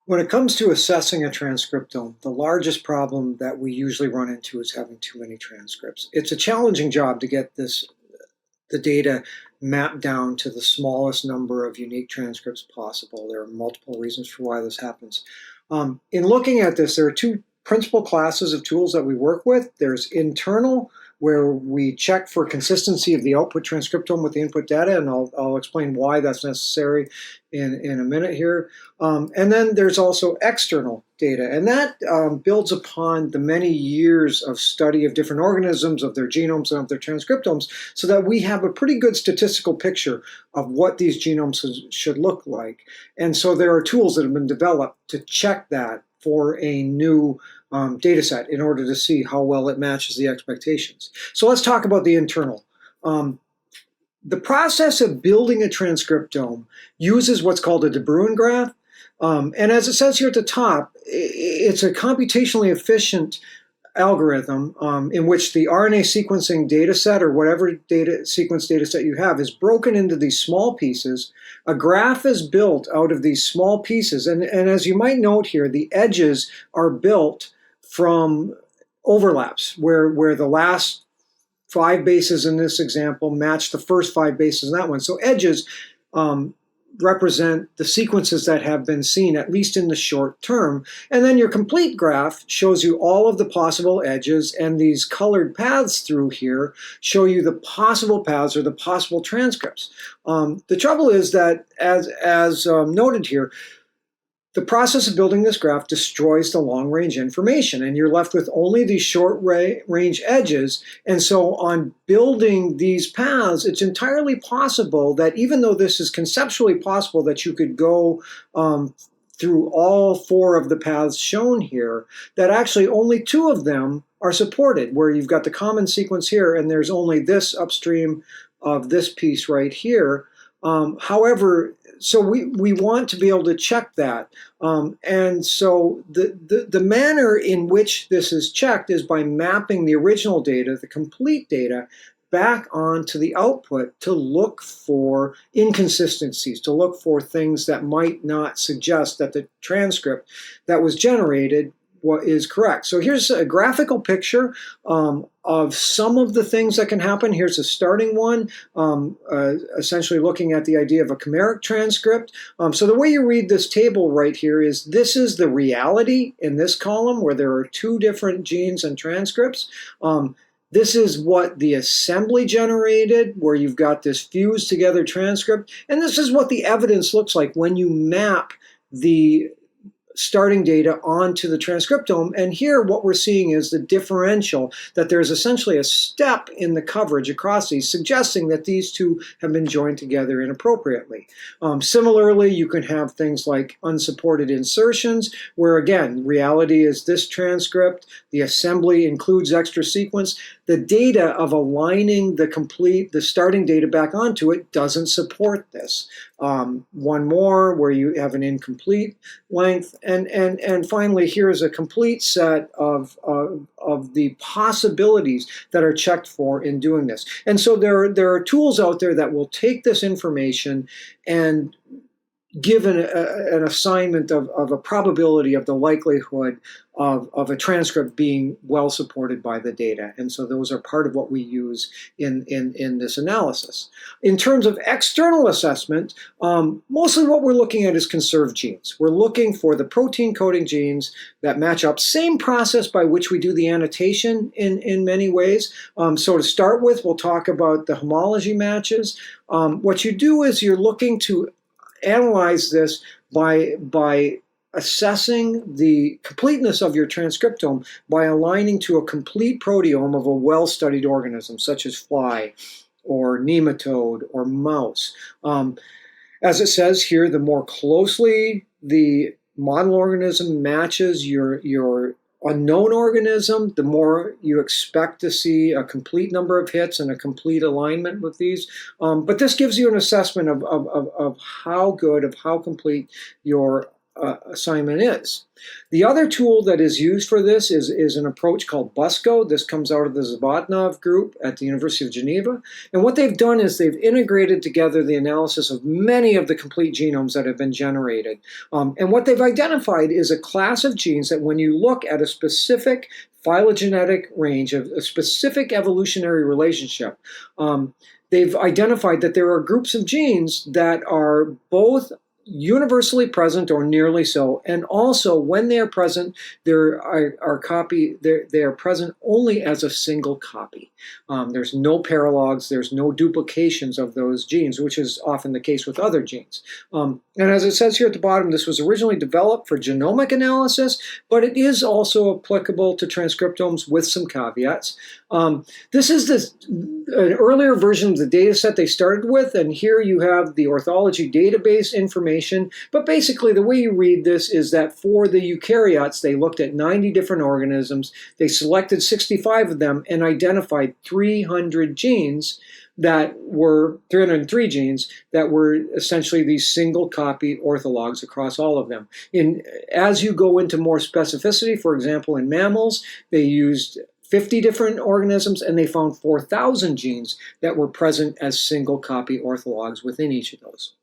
When it comes to assessing a transcriptome, the largest problem that we usually run into is having too many transcripts. It's a challenging job to get the data mapped down to the smallest number of unique transcripts possible. There are multiple reasons for why this happens. In looking at this, there are two principal classes of tools that we work with. There's internal, where we check for consistency of the output transcriptome with the input data, and I'll explain why that's necessary in a minute here. And then there's also external data, and that builds upon the many years of study of different organisms, of their genomes and of their transcriptomes, so that we have a pretty good statistical picture of what these genomes should look like. And so there are tools that have been developed to check that for a new data set in order to see how well it matches the expectations. So let's talk about the internal. The process of building a transcriptome uses what's called a de Bruijn graph. And as it says here at the top, it's a computationally efficient algorithm in which the RNA sequencing data set, or whatever sequence data set you have, is broken into these small pieces. A graph is built out of these small pieces. And as you might note here, the edges are built from overlaps, where the last 5 bases in this example match the first 5 bases in that one. So edges represent the sequences that have been seen, at least in the short term. And then your complete graph shows you all of the possible edges, and these colored paths through here show you the possible paths or the possible transcripts. The trouble is that, as noted here, the process of building this graph destroys the long-range information, and you're left with only these short-range edges. And so on building these paths, it's entirely possible that, even though this is conceptually possible that you could go through all 4 of the paths shown here, that actually only 2 of them are supported, where you've got the common sequence here, and there's only this upstream of this piece right here. However, so we want to be able to check that. And so the manner in which this is checked is by mapping the original data, the complete data, back onto the output to look for inconsistencies, to look for things that might not suggest that the transcript that was generated is correct. So here's a graphical picture of some of the things that can happen. Here's a starting one, essentially looking at the idea of a chimeric transcript. So the way you read this table right here is, this is the reality in this column, where there are 2 different genes and transcripts. This is what the assembly generated, where you've got this fused together transcript. And this is what the evidence looks like when you map the starting data onto the transcriptome. And here what we're seeing is the differential, that there's essentially a step in the coverage across these, suggesting that these 2 have been joined together inappropriately. Similarly, you can have things like unsupported insertions, where again, reality is this transcript, the assembly includes extra sequence. The data of aligning the starting data back onto it doesn't support this. One more, where you have an incomplete length. And finally, here's a complete set of the possibilities that are checked for in doing this. And so there are tools out there that will take this information and give an assignment of a probability of the likelihood of a transcript being well supported by the data. And so those are part of what we use in this analysis. In terms of external assessment, mostly what we're looking at is conserved genes. We're looking for the protein coding genes that match up. Same process by which we do the annotation in many ways. So to start with, we'll talk about the homology matches. What you do is you're looking to analyze this by assessing the completeness of your transcriptome by aligning to a complete proteome of a well-studied organism, such as fly or nematode or mouse. As it says here, the more closely the model organism matches your unknown organism, the more you expect to see a complete number of hits and a complete alignment with these. But this gives you an assessment of how good, of how complete your assignment is. The other tool that is used for this is an approach called BUSCO. This comes out of the Zabatnov group at the University of Geneva. And what they've done is they've integrated together the analysis of many of the complete genomes that have been generated. And what they've identified is a class of genes that when you look at a specific phylogenetic range of a specific evolutionary relationship, they've identified that there are groups of genes that are both universally present or nearly so, and also when they are present, they are present only as a single copy. There's no paralogs, there's no duplications of those genes, which is often the case with other genes. And as it says here at the bottom, this was originally developed for genomic analysis, but it is also applicable to transcriptomes with some caveats. This is an earlier version of the data set they started with, and here you have the orthology database information. But basically, the way you read this is that for the eukaryotes, they looked at 90 different organisms. They selected 65 of them and identified 303 genes that were essentially these single copy orthologs across all of them. As you go into more specificity, for example, in mammals, they used 50 different organisms, and they found 4,000 genes that were present as single copy orthologs within each of those.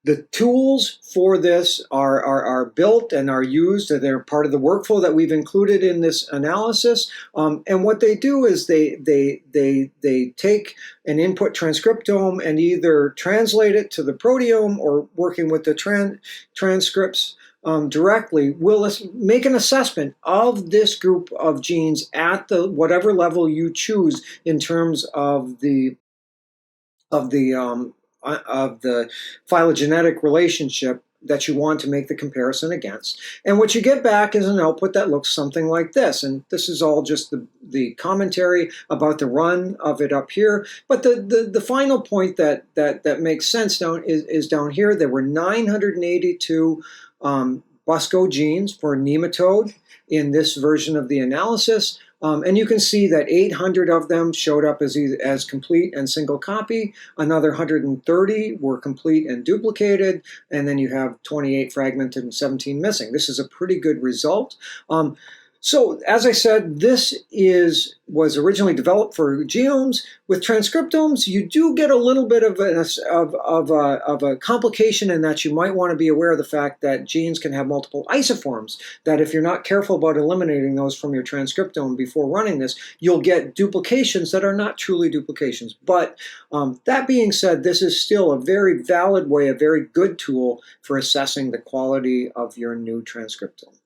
The tools for this are built and are used. They're part of the workflow that we've included in this analysis. And what they do is they take an input transcriptome and either translate it to the proteome, or working with the transcripts directly, will make an assessment of this group of genes at the whatever level you choose in terms of the phylogenetic relationship that you want to make the comparison against. And what you get back is an output that looks something like this. And this is all just the commentary about the run of it up here. But the final point that makes sense is down here. There were 982 BUSCO genes for nematode in this version of the analysis. And you can see that 800 of them showed up as complete and single copy. Another 130 were complete and duplicated. And then you have 28 fragmented and 17 missing. This is a pretty good result. So, as I said, this was originally developed for genomes. With transcriptomes, you do get a little bit of a complication in that you might want to be aware of the fact that genes can have multiple isoforms, that if you're not careful about eliminating those from your transcriptome before running this, you'll get duplications that are not truly duplications. But that being said, this is still a very valid way, a very good tool for assessing the quality of your new transcriptome.